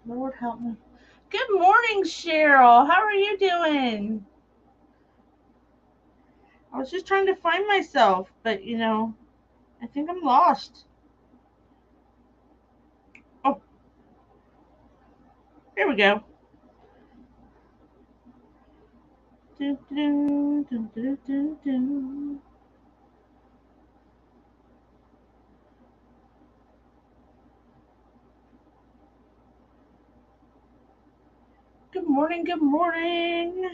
Lord help me. Good morning, Cheryl. How are you doing? I was just trying to find myself, but I think I'm lost. Oh, here we go. Dun, dun, dun, dun, dun, dun. Good morning, good morning.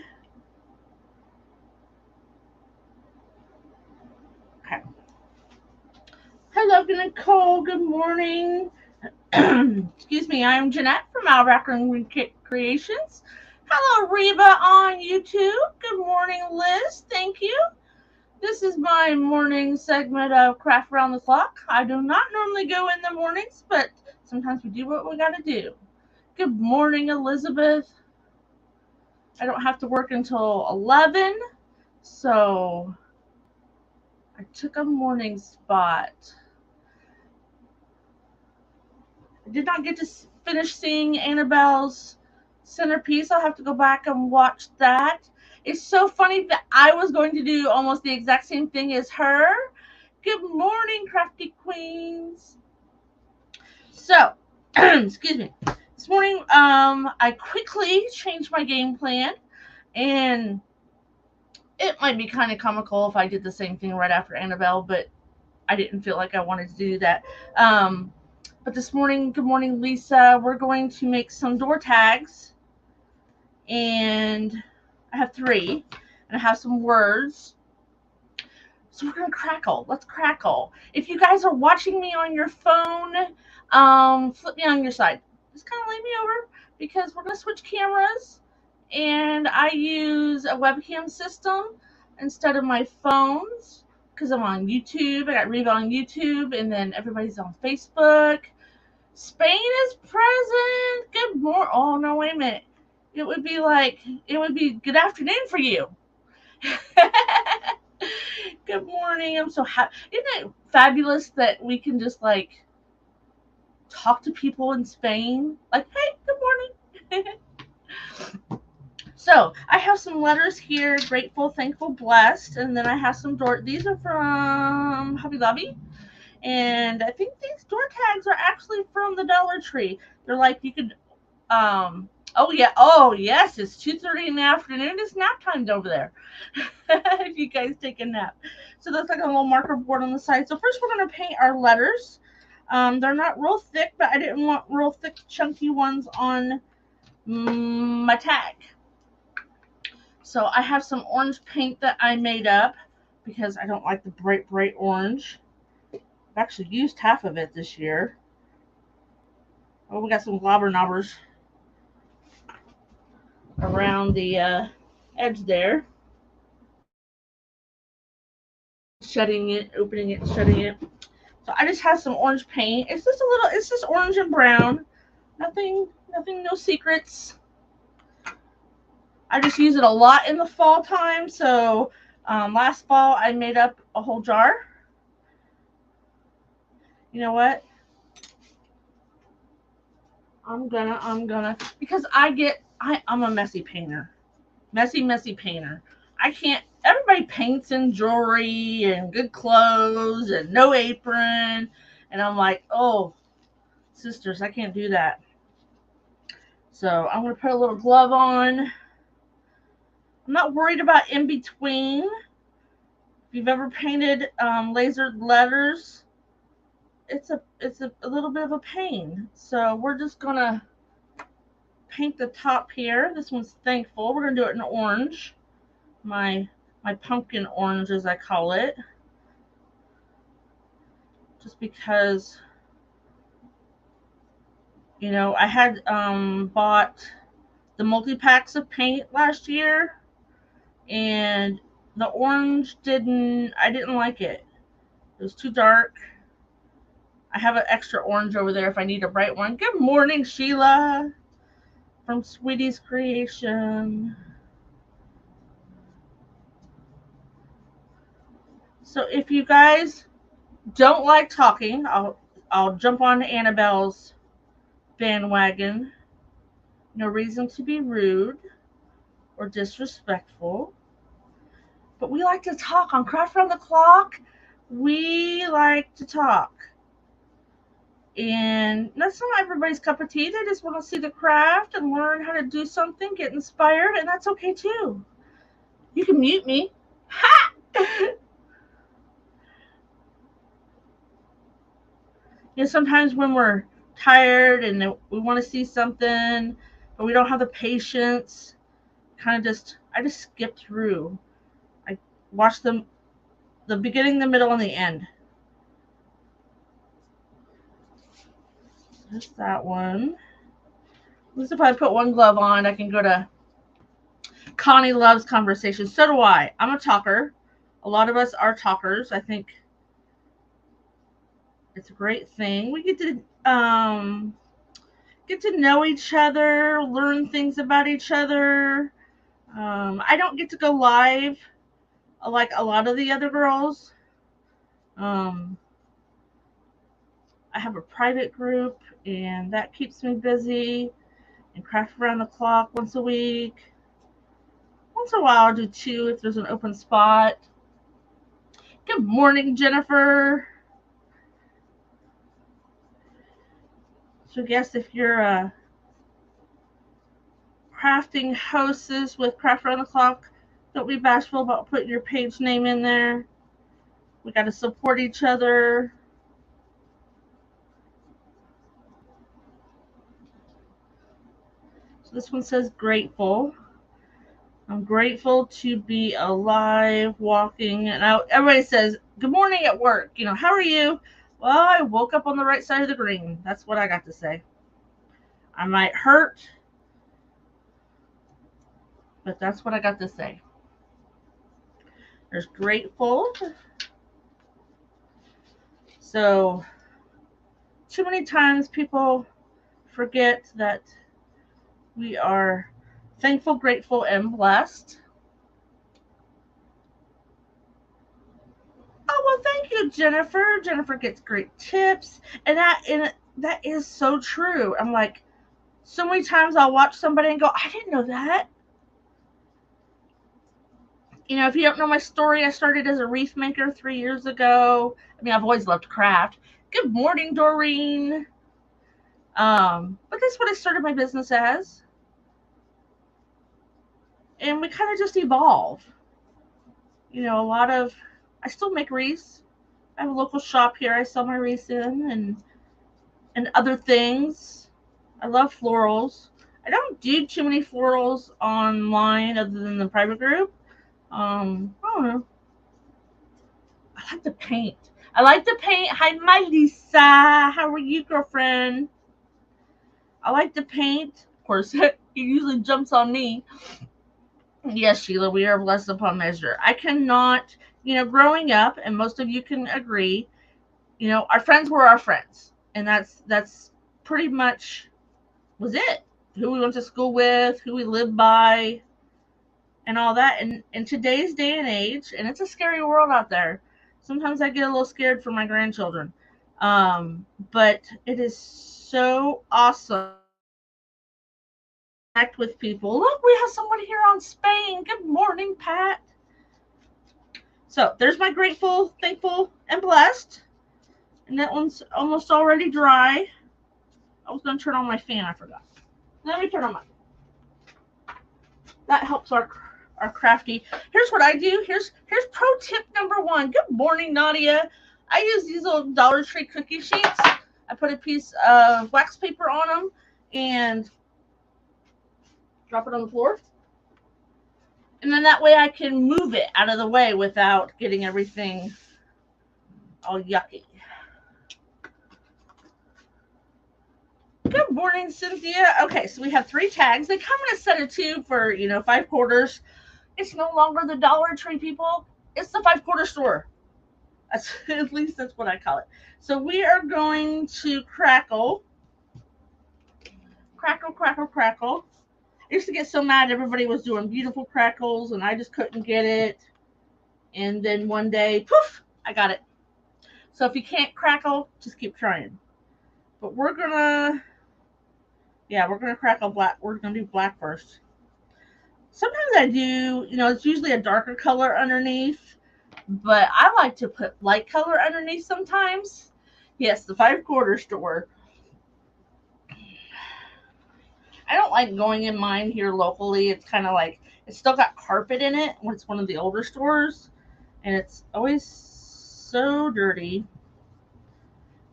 Okay. Hello, Nicole. Good morning. Excuse me, I'm Jeanette from Albacker Creations. Hello, Reba on YouTube. Good morning, Liz. Thank you. This is my morning segment of Craft Around the Clock. I do not normally go in the mornings, but sometimes we do what we gotta do. Good morning, Elizabeth. I don't have to work until 11, so I took a morning spot. I did not get to finish seeing Annabelle's Centerpiece. I'll have to go back and watch that. It's so funny that I was going to do almost the exact same thing as her. Good morning, crafty queens. So, excuse me. This morning, I quickly changed my game plan, and it might be kind of comical if I did the same thing right after Annabelle, but I didn't feel like I wanted to do that. But this morning, good morning, Lisa. We're going to make some door tags, and I have 3, and I have some words. So we're gonna crackle. Let's crackle. If you guys are watching me on your phone, flip me on your side. Just kind of lean me over because we're gonna switch cameras, and I use a webcam system instead of my phones because I'm on YouTube. I got Reva on YouTube, and then everybody's on Facebook. Spain is present. Good morning. Oh no, wait a minute. It would be good afternoon for you. Good morning. I'm so happy. Isn't it fabulous that we can just talk to people in Spain? Like, hey, good morning. So I have some letters here: grateful, thankful, blessed, and then I have some door. These are from Hobby Lobby, and I think these door tags are actually from the Dollar Tree. They're like you could. Oh yeah. Oh yes. It's 2:30 in the afternoon. It's nap time over there. If you guys take a nap. So that's like a little marker board on the side. So first we're gonna paint our letters. They're not real thick, but I didn't want real thick, chunky ones on my tag. So I have some orange paint that I made up because I don't like the bright orange. I've actually used half of it this year. Oh, we got some globber knobbers around the edge there. Shutting it, opening it, shutting it. So I just have some orange paint. It's just orange and brown. Nothing, no secrets. I just use it a lot in the fall time. So last fall I made up a whole jar. You know what? Because I'm a messy painter. Messy painter. I can't, everybody paints in jewelry and good clothes and no apron. And I'm like, oh, sisters, I can't do that. So I'm going to put a little glove on. I'm not worried about in between. If you've ever painted lasered letters, it's a little bit of a pain. So we're just going to paint the top here. This one's thankful. We're going to do it in orange. My pumpkin orange, as I call it. Just because, I had bought the multi-packs of paint last year, and the orange I didn't like it. It was too dark. I have an extra orange over there if I need a bright one. Good morning, Sheila from Sweetie's Creation. So if you guys don't like talking, I'll jump on Annabelle's bandwagon. No reason to be rude or disrespectful. But we like to talk on Craft Around the Clock. We like to talk. And that's not everybody's cup of tea. They just want to see the craft and learn how to do something, get inspired, and that's okay too. You can mute me. Ha! Sometimes when we're tired and we want to see something, but we don't have the patience, I just skip through. I watch the beginning, the middle, and the end. There's that one. At least if I put one glove on, I can go to Connie Loves Conversation. So do I. I'm a talker. A lot of us are talkers. I think it's a great thing. We get to know each other, learn things about each other. I don't get to go live like a lot of the other girls. I have a private group, and that keeps me busy. And Craft Around the Clock once a week. Once in a while, I'll do 2 if there's an open spot. Good morning, Jennifer. So I guess if you're crafting hostess with Craft Around the Clock, don't be bashful about putting your page name in there. We got to support each other. So this one says grateful. I'm grateful to be alive, walking, and everybody says, good morning at work. How are you? Well, I woke up on the right side of the green. That's what I got to say. I might hurt, but that's what I got to say. There's grateful. So, too many times people forget that we are thankful, grateful, and blessed. Oh, well, thank you, Jennifer. Jennifer gets great tips. And that is so true. I'm like, so many times I'll watch somebody and go, I didn't know that. If you don't know my story, I started as a wreath maker 3 years ago. I've always loved craft. Good morning, Doreen. But that's what I started my business as. And we kind of just evolve. I still make wreaths. I have a local shop here I sell my wreaths in and other things. I love florals. I don't do too many florals online other than the private group. I don't know. I like to paint. Hi, my Lisa. How are you, girlfriend? I like to paint. Of course, it usually jumps on me. Yes, Sheila, we are blessed upon measure. I cannot, growing up, and most of you can agree, our friends were our friends. And that's pretty much was it. Who we went to school with, who we lived by, and all that. And in today's day and age, and it's a scary world out there, sometimes I get a little scared for my grandchildren. But it is so awesome to connect with people. Look, we have somebody here on Spain. Good morning, Pat. So there's my grateful, thankful, and blessed. And that one's almost already dry. I was going to turn on my fan. I forgot. Let me turn on mine. That helps our crafty. Here's what I do. Here's pro tip number 1. Good morning, Nadia. I use these little Dollar Tree cookie sheets. I put a piece of wax paper on them and drop it on the floor. And then that way I can move it out of the way without getting everything all yucky. Good morning, Cynthia. Okay, so we have 3 tags. They come in a set of 2 for, 5/4. It's no longer the Dollar Tree, people. It's the 5/4 store. At least that's what I call it. So we are going to crackle, crackle, crackle, crackle. I used to get so mad everybody was doing beautiful crackles and I just couldn't get it. And then one day, poof, I got it. So if you can't crackle, just keep trying. But we're gonna crackle black. We're gonna do black first. Sometimes I do, it's usually a darker color underneath, but I like to put light color underneath sometimes. Yes, the 5 quarter store. I don't like going in mine here locally. It's kind of like it's still got carpet in it when it's one of the older stores, and it's always so dirty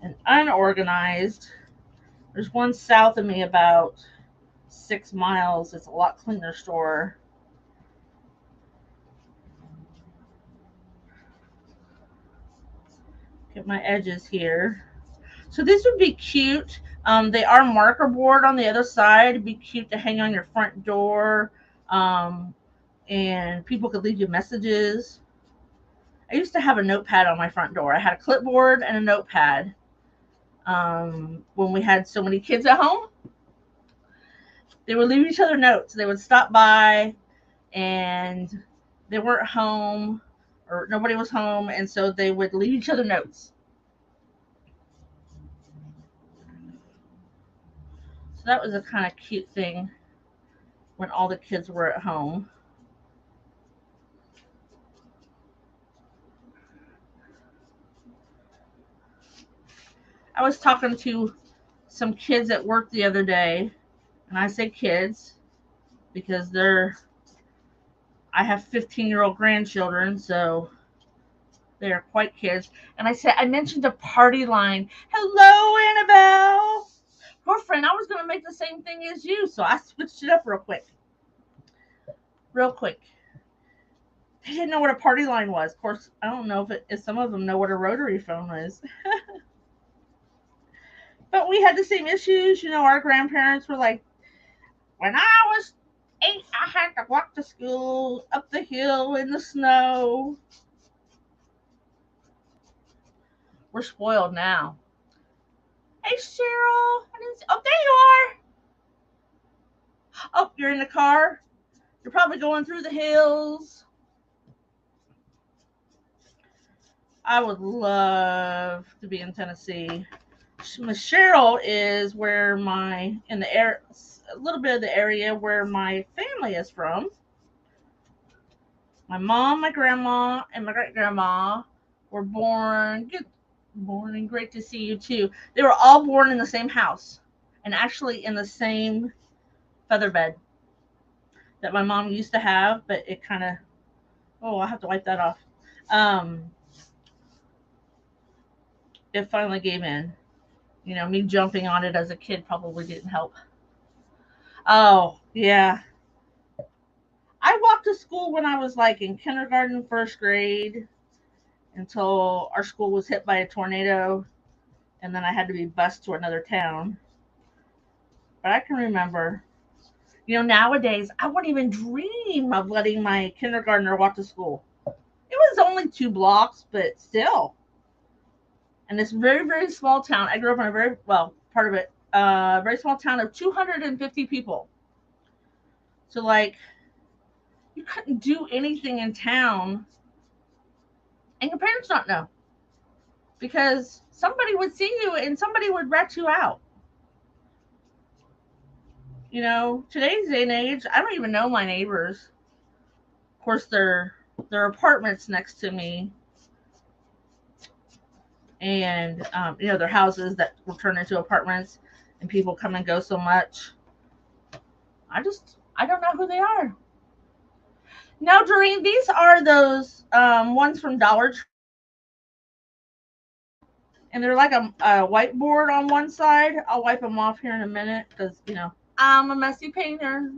and unorganized. There's one south of me about 6 miles. It's a lot cleaner store. Get my edges here. So these would be cute. They are marker board on the other side. It'd be cute to hang on your front door. Um, and people could leave you messages. I used to have a notepad on my front door. I had a clipboard and a notepad. When we had so many kids at home, they would leave each other notes. They would stop by and they weren't home or nobody was home, and so they would leave each other notes. So that was a kind of cute thing when all the kids were at home. I was talking to some kids at work the other day, and I say kids because I have 15-year-old grandchildren, so they are quite kids. And I mentioned a party line. Hello, Annabelle. Girlfriend, I was going to make the same thing as you, so I switched it up real quick. Real quick. They didn't know what a party line was. Of course, I don't know if some of them know what a rotary phone is. But we had the same issues. Our grandparents were like, when I was 8, I had to walk to school up the hill in the snow. We're spoiled now. Hey, Cheryl. Oh, there you are. Oh, you're in the car? You're probably going through the hills. I would love to be in Tennessee. Cheryl is where a little bit of the area where my family is from. My mom, my grandma, and my great grandma were born. Good morning, great to see you too. They were all born in the same house, and actually in the same feather bed that my mom used to have, but it kind of. Oh, I'll have to wipe that off. It finally gave in. Me jumping on it as a kid probably didn't help. Oh, yeah. I walked to school when I was like in kindergarten, first grade, until our school was hit by a tornado, and then I had to be bused to another town. But I can remember, nowadays I wouldn't even dream of letting my kindergartner walk to school. It was only 2 blocks, but still. And this very, very small town, I grew up in part of it, very small town of 250 people. So, like, you couldn't do anything in town and your parents not know because somebody would see you and somebody would rat you out. Today's day and age, I don't even know my neighbors. Of course, they're apartments next to me, and they're houses that will turn into apartments, and people come and go so much. I don't know who they are. Now, Doreen, these are those ones from Dollar Tree. And they're like a whiteboard on one side. I'll wipe them off here in a minute because, I'm a messy painter.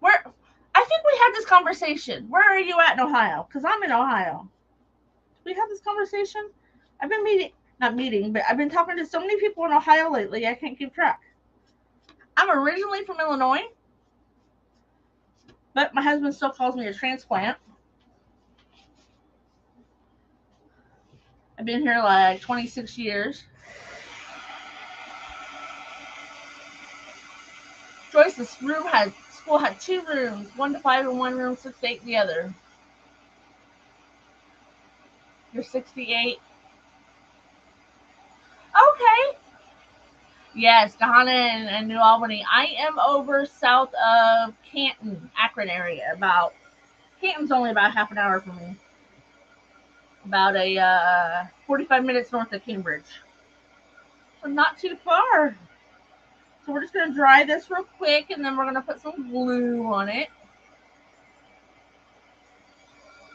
I think we had this conversation. Where are you at in Ohio? Because I'm in Ohio. Did we have this conversation? I've been not meeting, but I've been talking to so many people in Ohio lately, I can't keep track. I'm originally from Illinois, but my husband still calls me a transplant. I've been here like 26 years. Joyce's school had 2 rooms, 1 to 5 in one room, 6 to 8 in the other. You're 68. Okay. Yes, Gahanna and New Albany. I am over south of Canton, Akron area. Canton's only about half an hour from me. About a 45 minutes north of Cambridge. So not too far. So we're just going to dry this real quick, and then we're going to put some glue on it.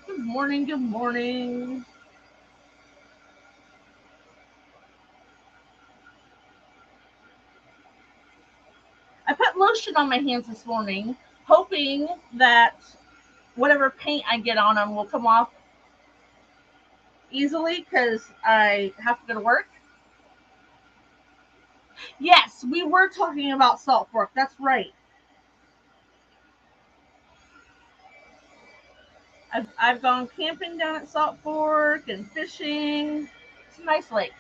Good morning, good morning. I put lotion on my hands this morning, hoping that whatever paint I get on them will come off easily because I have to go to work. Yes, we were talking about Salt Fork. That's right. I've gone camping down at Salt Fork and fishing. It's a nice lake.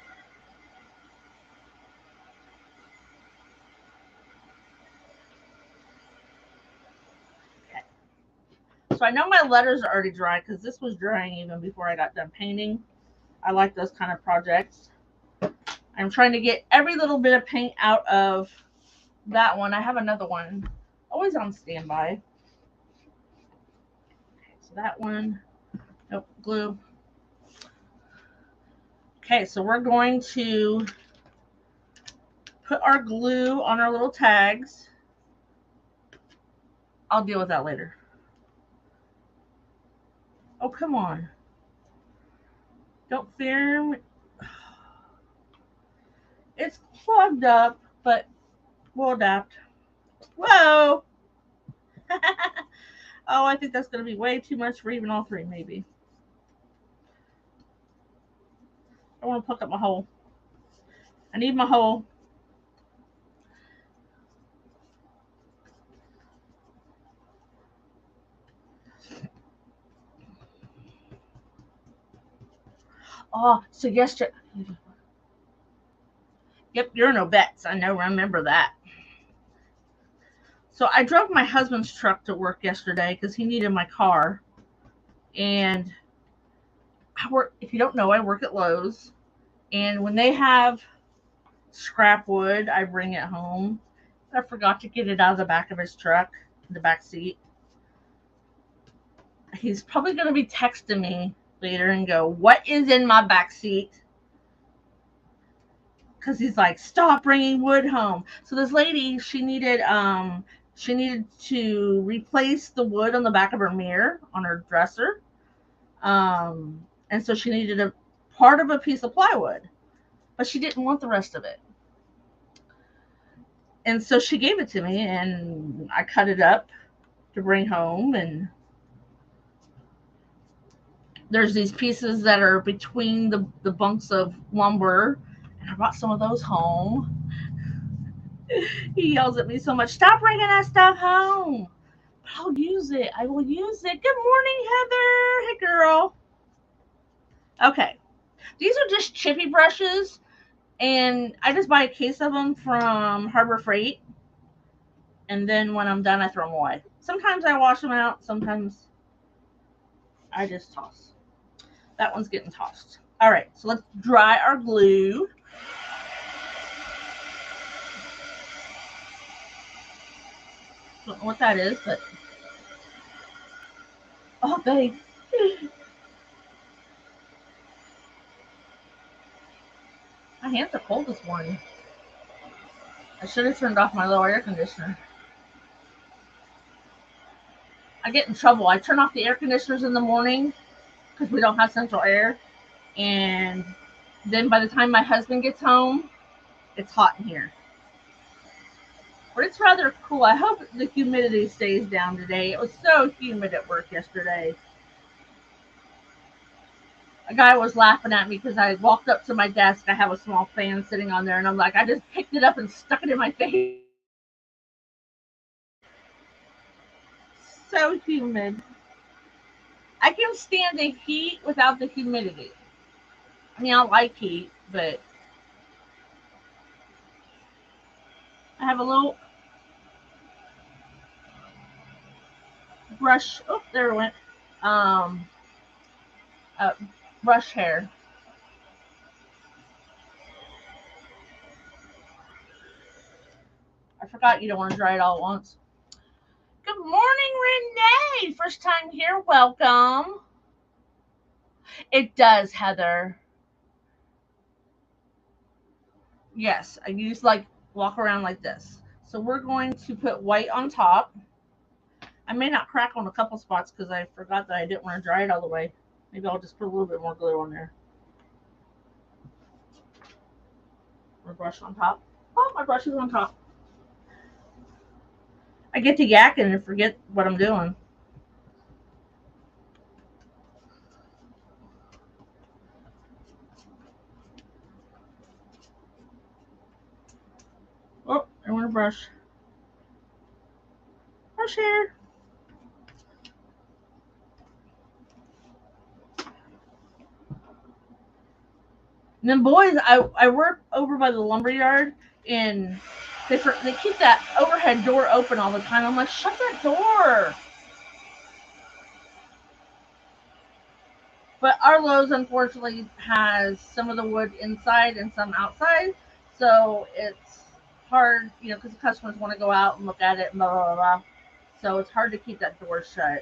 Okay. So I know my letters are already dry because this was drying even before I got done painting. I like those kind of projects. I'm trying to get every little bit of paint out of that one. I have another one always on standby. Okay, so that one, nope, glue. Okay, so we're going to put our glue on our little tags. I'll deal with that later. Oh, come on. Don't fear. It's clogged up, but we'll adapt. Whoa! Oh, I think that's going to be way too much for even all 3, maybe. I want to plug up my hole. I need my hole. Oh, so yesterday. Yep, you're no bets. I know, remember that. So I drove my husband's truck to work yesterday because he needed my car. And if you don't know, I work at Lowe's. And when they have scrap wood, I bring it home. I forgot to get it out of the back of his truck, the back seat. He's probably going to be texting me later and go, "What is in my back seat?" Because he's like, "Stop bringing wood home." So this lady, she needed to replace the wood on the back of her mirror on her dresser, and so she needed a part of a piece of plywood, but she didn't want the rest of it. And so she gave it to me, and I cut it up to bring home. And there's these pieces that are between the bunks of lumber, and I brought some of those home. He yells at me so much, "Stop bringing that stuff home." But I'll use it. I will use it. Good morning, Heather. Hey, girl. Okay. These are just chippy brushes, and I just buy a case of them from Harbor Freight. And then when I'm done, I throw them away. Sometimes I wash them out. Sometimes I just toss. That one's getting tossed. All right, so let's dry our glue. Don't know what that is, but oh, babe. My hands are cold this morning. I should have turned off my little air conditioner. I get in trouble. I turn off the air conditioners in the morning because we don't have central air. And then by the time my husband gets home, it's hot in here. But it's rather cool. I hope the humidity stays down today. It was so humid at work yesterday. A guy was laughing at me because I walked up to my desk. I have a small fan sitting on there, and I'm like, I just picked it up and stuck it in my face. So humid. I can stand the heat without the humidity. I mean, I like heat, but I have a little brush. Oh, there it went. Um, uh, brush hair. I forgot you don't want to dry it all at once. Good morning, Renee. First time here. Welcome. It does, Heather. Yes, I use like walk around like this. So we're going to put white on top. I may not crack on a couple spots because I forgot that I didn't want to dry it all the way. Maybe I'll just put a little bit more glue on there. My brush on top. Oh, my brush is on top. I get to yakking and forget what I'm doing. Oh, I want to brush. Brush hair. And then boys, I work over by the lumber yard, and they keep that overhead door open all the time. I'm like, shut that door. But our Lowe's unfortunately has some of the wood inside and some outside, so it's hard, because the customers want to go out and look at it, blah blah blah. So it's hard to keep that door shut.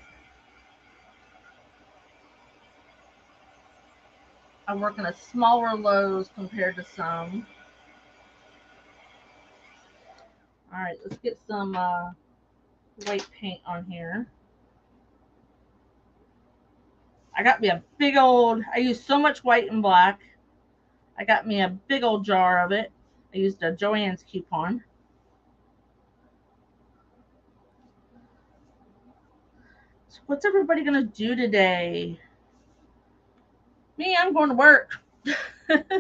I work in a smaller Lowe's compared to some. All right, let's get some white paint on here. I got me a big old. I use so much white and black. I got me a big old jar of it. I used a Joann's coupon. So what's everybody gonna do today? Me, I'm going to work. I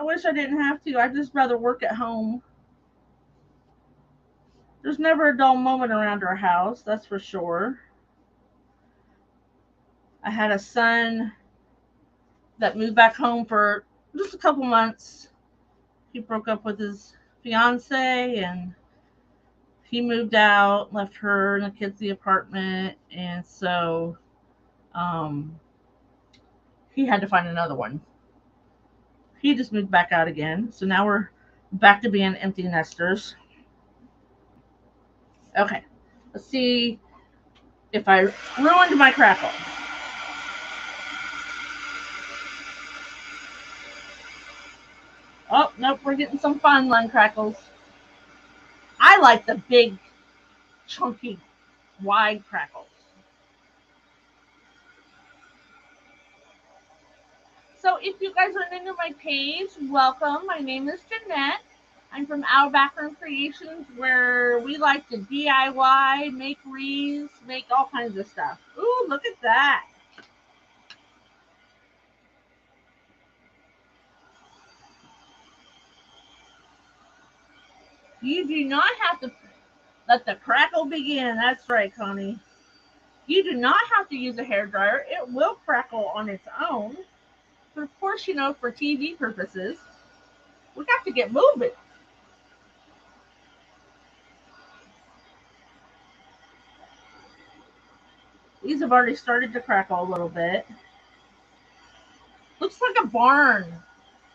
wish I didn't have to. I'd just rather work at home. There's never a dull moment around our house, that's for sure. I had a son that moved back home for just a couple months. He broke up with his fiance and he moved out, left her and the kids the apartment, and so he had to find another one. He just moved back out again, so now we're back to being empty nesters. Okay, let's see if I ruined my crackle. Oh, nope, we're getting some fine line crackles. I like the big, chunky, wide crackles. So if you guys are new to my page, welcome. My name is Jeanette. I'm from Our Background Creations, where we like to DIY, make wreaths, make all kinds of stuff. Ooh, look at that. You do not have to let the crackle begin. That's right, Connie. You do not have to use a hair dryer. It will crackle on its own. But of course, for TV purposes, we got to get moving. These have already started to crackle a little bit. Looks like a barn.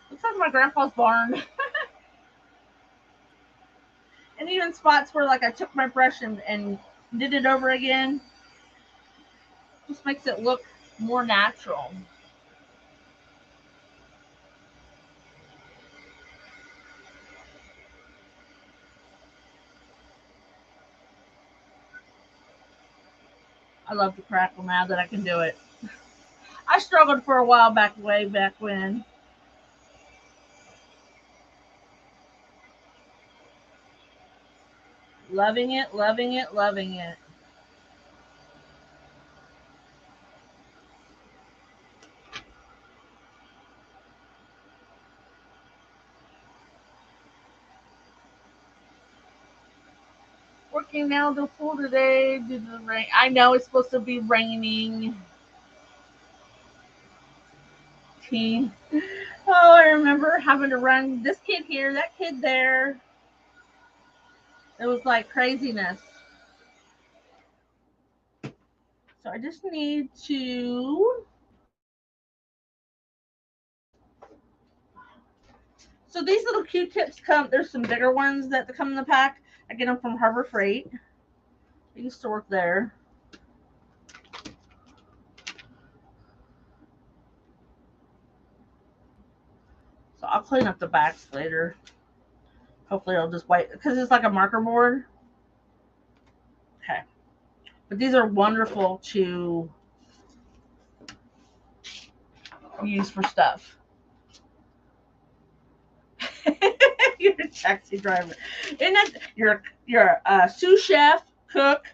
Looks like my grandpa's barn. And even spots where like I took my brush and did it over again. Just makes it look more natural. I love to crackle now that I can do it. I struggled for a while back, way back when. Loving it, loving it, loving it. Working now till full today due to the rain. I know it's supposed to be raining. 18. Oh, I remember having to run this kid here, that kid there. It was like craziness. So I just need to. So these little Q-tips come, there's some bigger ones that come in the pack. I get them from Harbor Freight. I used to work there. So I'll clean up the backs later. Hopefully I'll just wipe, because it's like a marker board. Okay. But these are wonderful to use for stuff. You're a taxi driver. Isn't it? You're a sous chef, cook,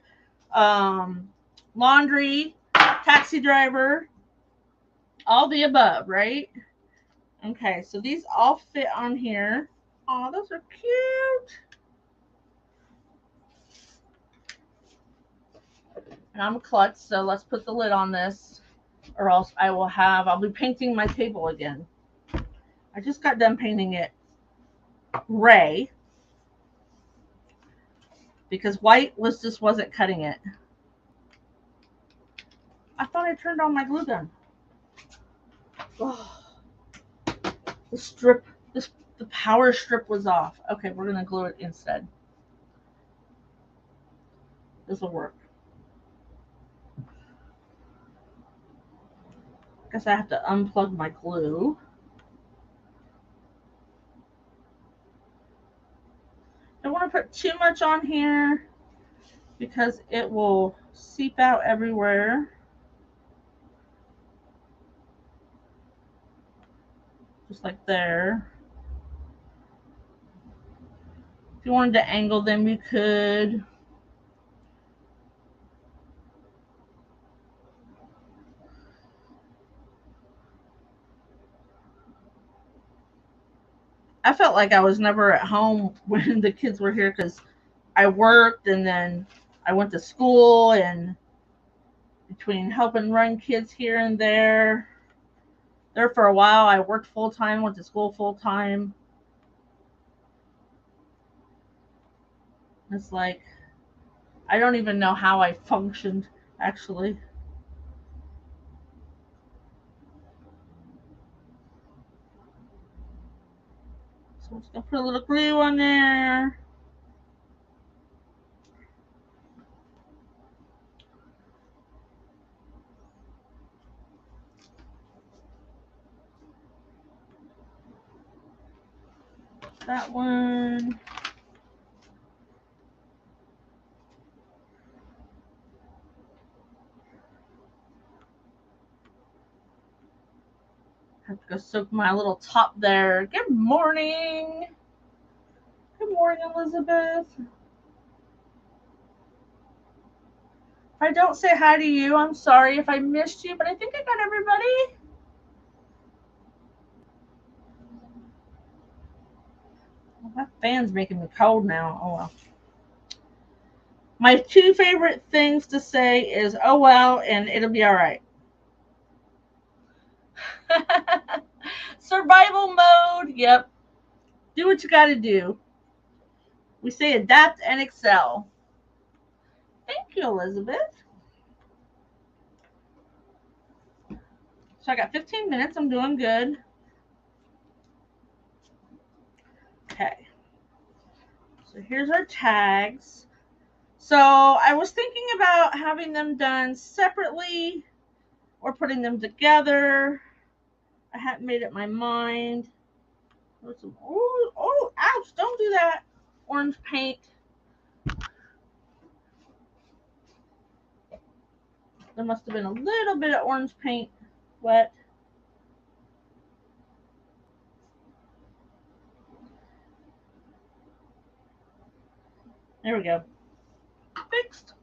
laundry, taxi driver, all the above, right? Okay, so these all fit on here. Oh, those are cute. And I'm a klutz, so let's put the lid on this, or else I'll be painting my table again. I just got done painting it gray because white wasn't cutting it. I thought I turned on my glue gun. Oh, the power strip was off. Okay, we're gonna glue it instead. This will work. Guess I have to unplug my glue. Don't want to put too much on here because it will seep out everywhere. Just like there. If you wanted to angle them, you could. I felt like I was never at home when the kids were here because I worked and then I went to school, and between helping run kids here and there for a while, I worked full time, went to school full time. It's like I don't even know how I functioned actually. So I'm just gonna put a little glue on there. That one. Have to go soak my little top there. Good morning. Good morning, Elizabeth. If I don't say hi to you, I'm sorry if I missed you, but I think I got everybody. Well, that fan's making me cold now. Oh well. My two favorite things to say is "oh well" and "it'll be all right." Survival mode. Yep. Do what you got to do. We say adapt and excel. Thank you, Elizabeth. So I got 15 minutes. I'm doing good. Okay. So here's our tags. So I was thinking about having them done separately or putting them together. I hadn't made up my mind. Oh, ouch, don't do that. Orange paint. There must have been a little bit of orange paint wet. There we go. Fixed.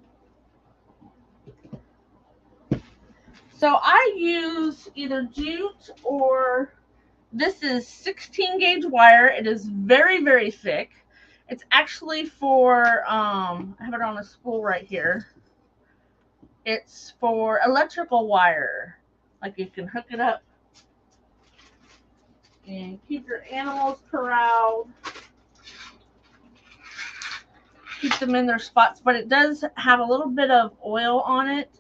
So I use either jute or this is 16 gauge wire. It is very, very thick. It's actually for, I have it on a spool right here. It's for electrical wire. Like you can hook it up and keep your animals corralled. Keep them in their spots, but it does have a little bit of oil on it.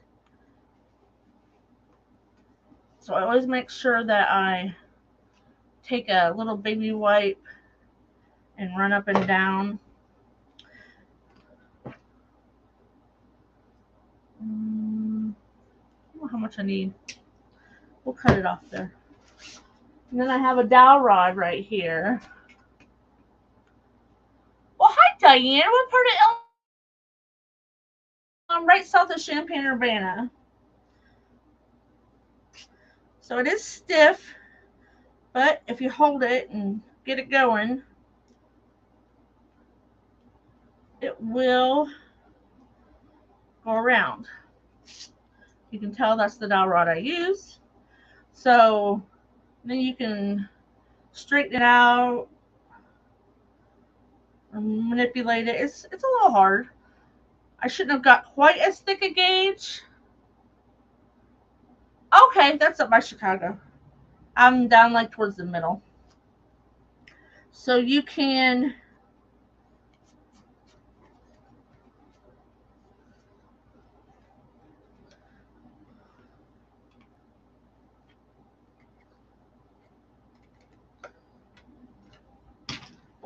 So I always make sure that I take a little baby wipe and run up and down. I don't know how much I need. We'll cut it off there. And then I have a dowel rod right here. Well, hi, Diane. What part of Illinois? I'm right south of Champaign-Urbana. So it is stiff, but if you hold it and get it going, it will go around. You can tell that's the dowel rod I use. So then you can straighten it out or manipulate it. It's a little hard. I shouldn't have got quite as thick a gauge. Okay, that's up by Chicago. I'm down like towards the middle. So you can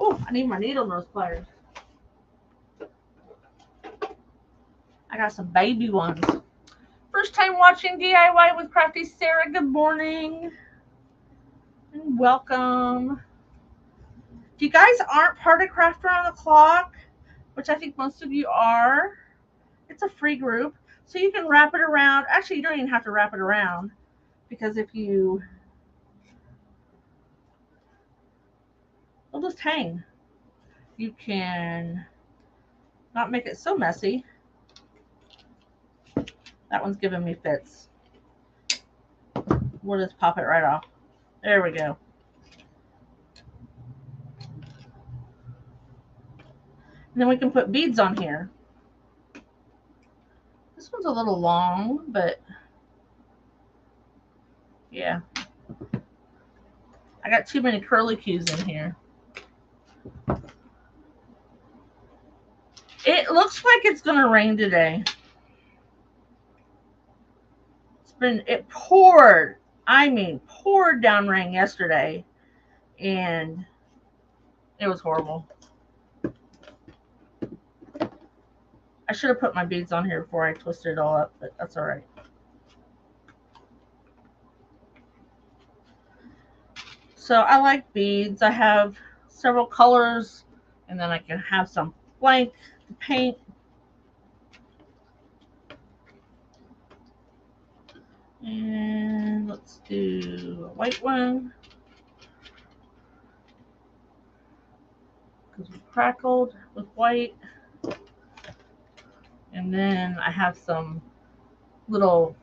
I need my needle nose pliers. I got some baby ones. First time watching DIY with Crafty Sarah. Good morning. And welcome. If you guys aren't part of Craft Around the Clock, which I think most of you are, it's a free group. So you can wrap it around. Actually, you don't even have to wrap it around, because if you, it'll just hang. You can not make it so messy. That one's giving me fits. We'll just pop it right off. There we go. And then we can put beads on here. This one's a little long, but yeah. I got too many curlicues in here. It looks like it's gonna rain today. It poured, I mean poured down rain yesterday, and it was horrible. I should have put my beads on here before I twisted it all up, but that's all right. So I like beads. I have several colors, and then I can have some blank to paint. And let's do a white one, because we crackled with white. And then I have some little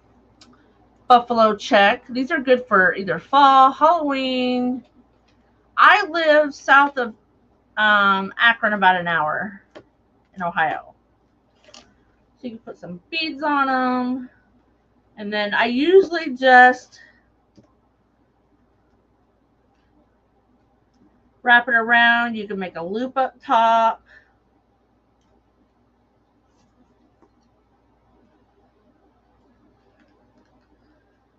buffalo check. These are good for either fall, Halloween. I live south of Akron, about an hour in Ohio. So you can put some beads on them. And then I usually just wrap it around. You can make a loop up top.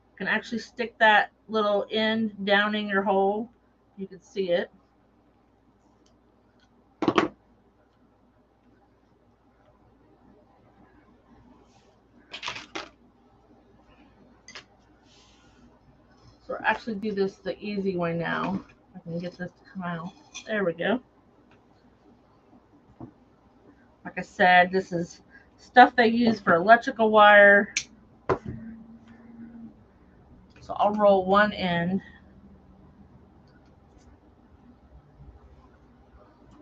You can actually stick that little end down in your hole. You can see it. So I'll actually do this the easy way now. I can get this to come out. There we go. Like I said, this is stuff they use for electrical wire. So I'll roll one end.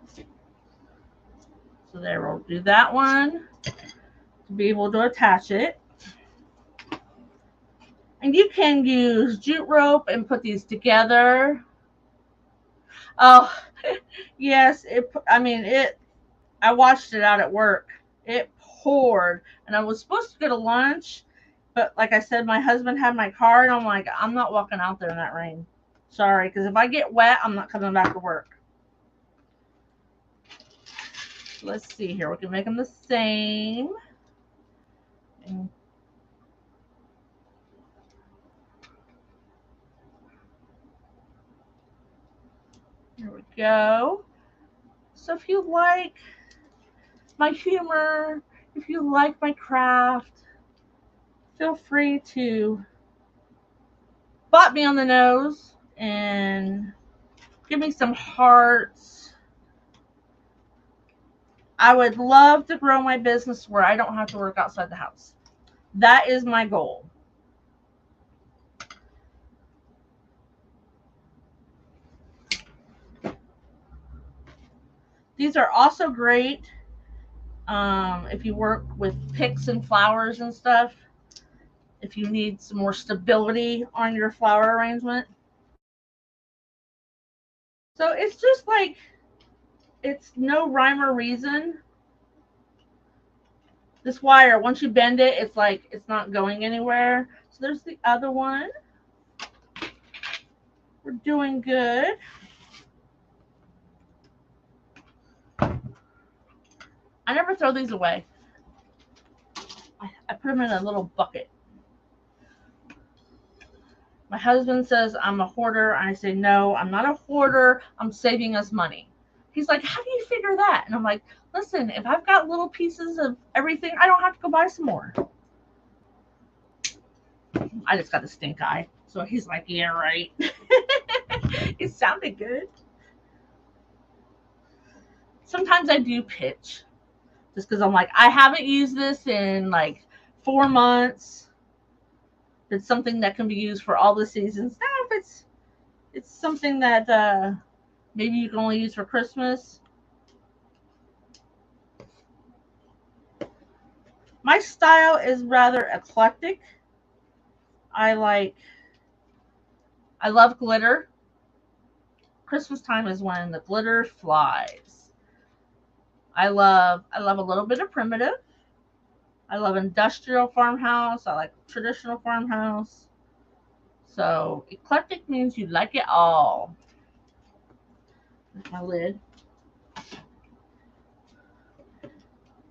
So there, we'll do that one to be able to attach it. And you can use jute rope and put these together. Oh, yes. I watched it out at work. It poured. And I was supposed to go to lunch. But like I said, my husband had my car. And I'm like, I'm not walking out there in that rain. Sorry, because if I get wet, I'm not coming back to work. Let's see here. We can make them the same. And here we go. So if you like my humor, if you like my craft, feel free to bop me on the nose and give me some hearts. I would love to grow my business where I don't have to work outside the house. That is my goal. These are also great if you work with picks and flowers and stuff. If you need some more stability on your flower arrangement. So it's just like, it's no rhyme or reason. This wire, once you bend it, it's like it's not going anywhere. So there's the other one. We're doing good. I never throw these away. I put them in a little bucket. My husband says I'm a hoarder. And I say, no, I'm not a hoarder. I'm saving us money. He's like, how do you figure that? And I'm like, listen, if I've got little pieces of everything, I don't have to go buy some more. I just got a stink eye. So he's like, yeah, right. It sounded good. Sometimes I do pitch just because I'm like, I haven't used this in like 4 months. It's something that can be used for all the seasons. Now, if it's something that maybe you can only use for Christmas. My style is rather eclectic. I love glitter. Christmas time is when the glitter flies. I love a little bit of primitive. I love industrial farmhouse. I like traditional farmhouse. So eclectic means you like it all. That's my lid.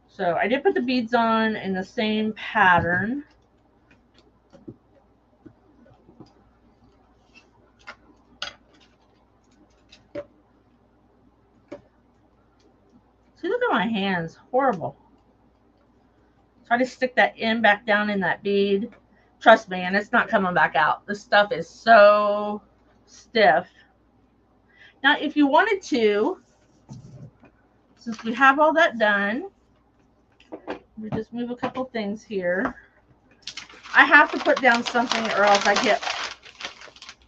So I did put the beads on in the same pattern. See, look at my hands. Horrible. Try to stick that end back down in that bead. Trust me, and it's not coming back out. This stuff is so stiff. Now, if you wanted to, since we have all that done, we just move a couple things here. I have to put down something or else I get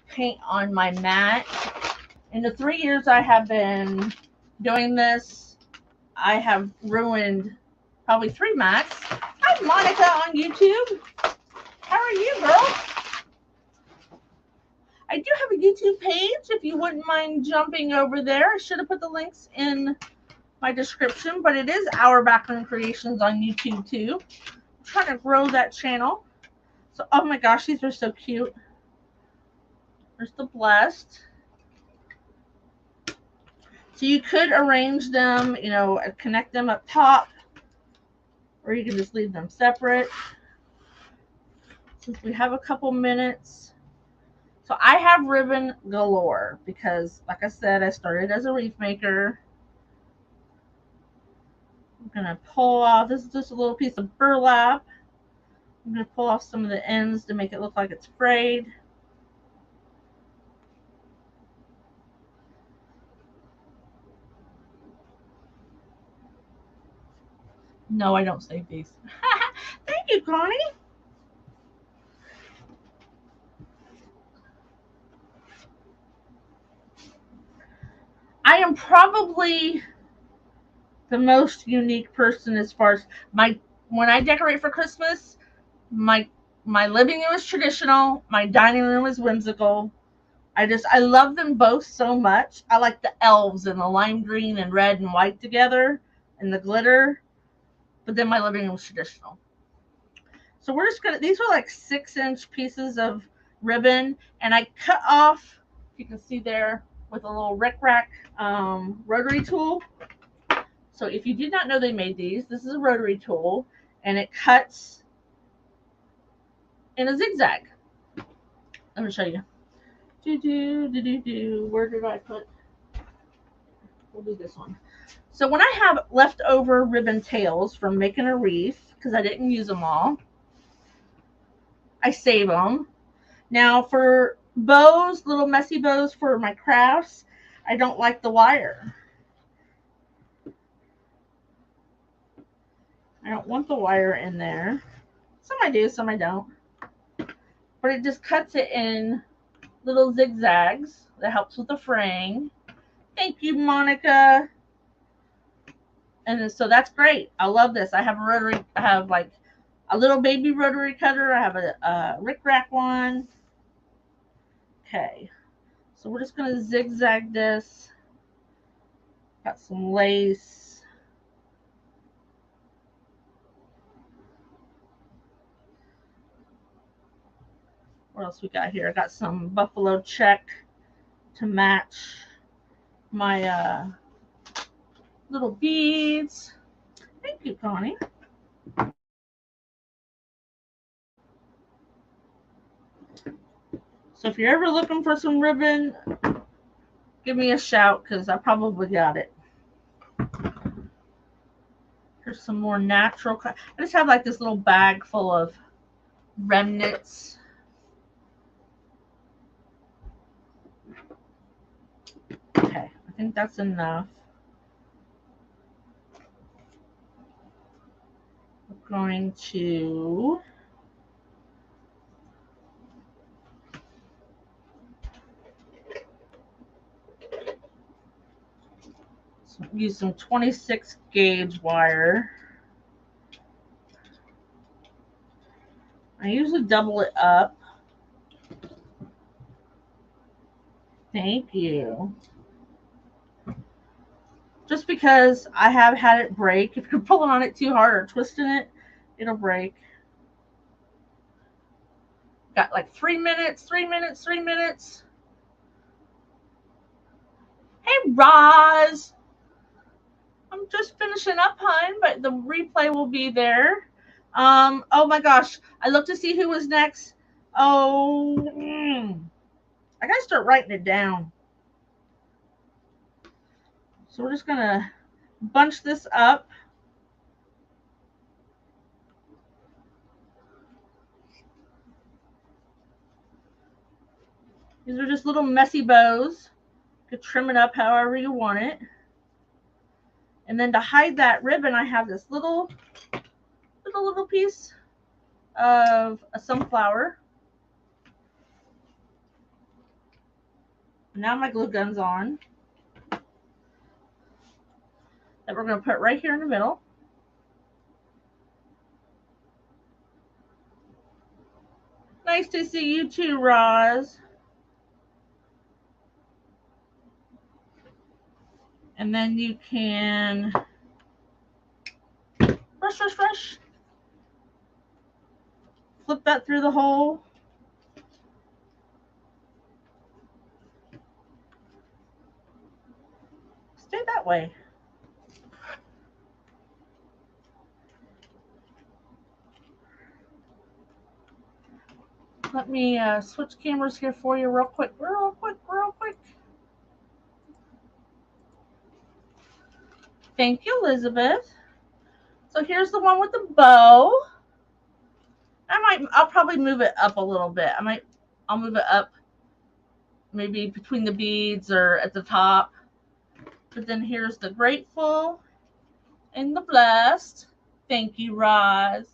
paint on my mat. In the 3 years I have been doing this, I have ruined probably 3 mats. Hi, Monica on YouTube. How are you, girl? I do have a YouTube page if you wouldn't mind jumping over there. I should have put the links in my description, but it is Our Backroom Creations on YouTube too. I'm trying to grow that channel. So, oh my gosh, these are so cute. There's the Blessed. So you could arrange them, you know, connect them up top, or you can just leave them separate. Since we have a couple minutes. So I have ribbon galore because, like I said, I started as a wreath maker. I'm going to pull off, this is just a little piece of burlap. I'm going to pull off some of the ends to make it look like it's frayed. No, I don't save these. Thank you, Connie. I am probably the most unique person as far as when I decorate for Christmas, my living room is traditional, my dining room is whimsical. I love them both so much. I like the elves and the lime green and red and white together and the glitter. But then my living room is traditional. So we're just gonna, these are like 6-inch pieces of ribbon, and I cut off You can see there with a little Rick Rack rotary tool. So if you did not know they made these, this is a rotary tool, and it cuts in a zigzag. Let me show you. Where did I put? We'll do this one. So when I have leftover ribbon tails from making a wreath, because I didn't use them all, I save them. Now for bows, little messy bows for my crafts, I don't like the wire. I don't want the wire in there. Some I do, some I don't. But it just cuts it in little zigzags. That helps with the fraying. Thank you, Monica. And so that's great. I love this. I have a rotary. I have like a little baby rotary cutter. I have a Rick Rack one. Okay. So we're just going to zigzag this. Got some lace. What else we got here? I got some buffalo check to match my little beads. Thank you, Connie. So if you're ever looking for some ribbon, give me a shout because I probably got it. Here's some more natural. I just have like this little bag full of remnants. Okay, I think that's enough. We're going to use some 26 gauge wire. I usually double it up. Thank you. Just because I have had it break. If you're pulling on it too hard or twisting it, it'll break. Got like 3 minutes, 3 minutes, 3 minutes. Hey, Roz. I'm just finishing up, hon, but the replay will be there. Oh my gosh. I looked to see who was next. Oh, I gotta start writing it down. So we're just gonna bunch this up. These are just little messy bows. You could trim it up however you want it. And then to hide that ribbon, I have this little piece of a sunflower. Now my glue gun's on. That we're going to put right here in the middle. Nice to see you too, Roz. And then you can brush. Flip that through the hole. Stay that way. Let me switch cameras here for you real quick. Thank you, Elizabeth. So here's the one with the bow. I'll probably move it up a little bit. I'll move it up maybe between the beads or at the top. But then here's the grateful and the blessed. Thank you, Roz.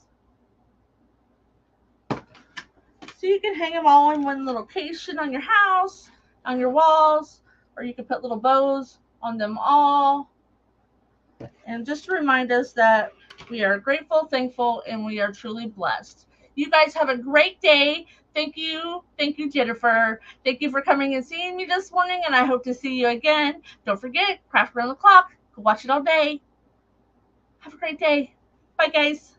So you can hang them all in one location on your house, on your walls, or you can put little bows on them all. And just to remind us that we are grateful, thankful, and we are truly blessed. You guys have a great day. Thank you. Thank you, Jennifer. Thank you for coming and seeing me this morning, and I hope to see you again. Don't forget, Craft Around the Clock. Go watch it all day. Have a great day. Bye, guys.